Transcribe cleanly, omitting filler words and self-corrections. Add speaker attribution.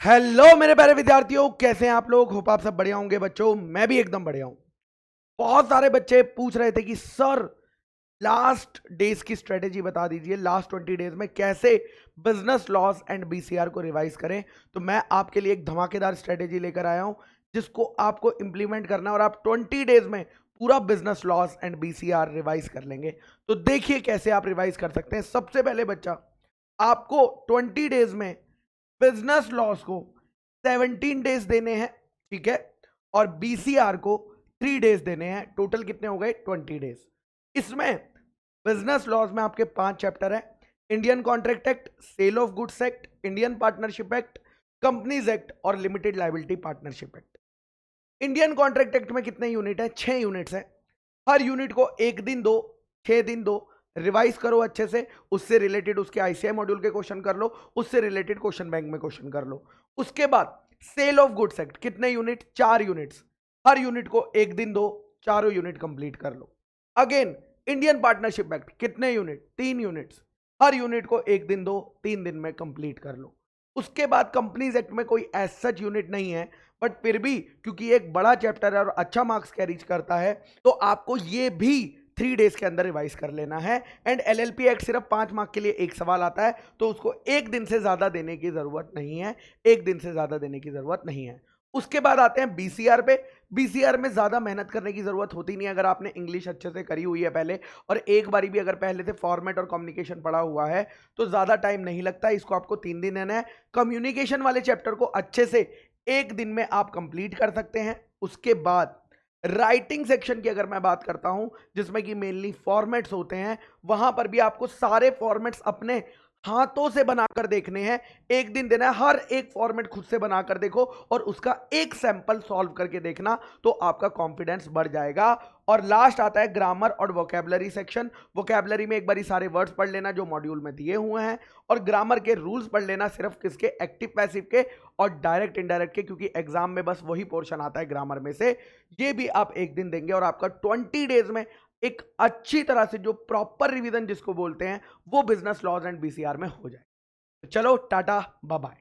Speaker 1: Hello मेरे प्यारे विद्यार्थियों, कैसे हैं आप लोग। होप आप सब बढ़िया होंगे बच्चों। मैं भी एकदम बढ़िया हूं। बहुत सारे बच्चे पूछ रहे थे कि सर लास्ट डेज की स्ट्रेटेजी बता दीजिए, लास्ट 20 डेज में कैसे बिजनेस लॉस एंड बीसीआर को रिवाइज करें। तो मैं आपके लिए एक धमाकेदार स्ट्रेटेजी लेकर आया हूं जिसको आपको इंप्लीमेंट करना है और आप 20 डेज में पूरा business loss and BCR revise कर लेंगे। तो देखिए कैसे आप रिवाइज कर सकते हैं। सबसे पहले बच्चा, आपको 20 डेज में बिजनेस लॉस को 17 डेज देने हैं, ठीक है, और बीसीआर को 3 डेज देने हैं। टोटल कितने हो गए? 20 डेज। इसमें बिजनेस लॉस में आपके 5 चैप्टर है। Indian contract act, sale of goods act, Indian partnership act, companies act और limited liability partnership act. Indian contract act में कितने यूनिट है? 6 यूनिट्स है। हर यूनिट को 1 दिन दो, 6 दिन दो। रिवाइज करो अच्छे से, उससे रिलेटेड उसके आईसीआई मॉड्यूल के क्वेश्चन कर लो, उससे रिलेटेड क्वेश्चन बैंक में क्वेश्चन कर लो। उसके बाद सेल ऑफ गुड्स एक्ट, कितने यूनिट? 4 यूनिट्स। हर यूनिट को 1 दिन दो, चारों यूनिट कंप्लीट कर लो। अगेन इंडियन पार्टनरशिप एक्ट, कितने यूनिट? 3 यूनिट्स। हर यूनिट को 1 दिन दो, 3 दिन में कंप्लीट कर लो। उसके बाद कंपनीज एक्ट में कोई एज सच यूनिट नहीं है, बट फिर भी क्योंकि एक बड़ा चैप्टर है और अच्छा मार्क्स कैरीज करता है, तो आपको ये भी 3 डेज के अंदर रिवाइज कर लेना है। एंड एलएलपी एक्ट सिर्फ 5 मार्क के लिए एक सवाल आता है, तो उसको 1 दिन से ज्यादा देने की जरूरत नहीं है। 1 दिन से ज्यादा देने की जरूरत नहीं है। उसके बाद आते हैं बीसीआर पे। बीसीआर में ज्यादा मेहनत करने की जरूरत होती नहीं है अगर आपने इंग्लिश अच्छे से करी हुई है पहले, और एक बारी भी अगर पहले से फॉर्मेट और कम्युनिकेशन पढ़ा हुआ है तो ज्यादा टाइम नहीं लगता। इसको आपको 3 दिन देना है। कम्युनिकेशन वाले चैप्टर को अच्छे से 1 दिन में आप कंप्लीट कर सकते हैं। उसके बाद राइटिंग सेक्शन की अगर मैं बात करता हूं, जिसमें कि मेनली फॉर्मेट्स होते हैं, वहां पर भी आपको सारे फॉर्मेट्स अपने हाथों से बनाकर देखने हैं। 1 दिन देना है, हर एक फॉर्मेट खुद से बनाकर देखो और उसका एक सैंपल सॉल्व करके देखना, तो आपका कॉन्फिडेंस बढ़ जाएगा। और लास्ट आता है ग्रामर और वोकैबुलरी सेक्शन। वोकैबुलरी में एक बारी सारे वर्ड्स पढ़ लेना जो मॉड्यूल में दिए हुए हैं, और ग्रामर के रूल्स पढ़ लेना, सिर्फ किसके? एक्टिव पैसिव के और डायरेक्ट इनडायरेक्ट के, क्योंकि एग्जाम में बस वही पोर्शन आता है ग्रामर में से। ये भी आप 1 दिन देंगे और आपका 20 डेज में एक अच्छी तरह से जो प्रॉपर रिवीजन जिसको बोलते हैं वो बिजनेस लॉज एंड बीसीआर में हो जाए। तो चलो टाटा बाय बाय।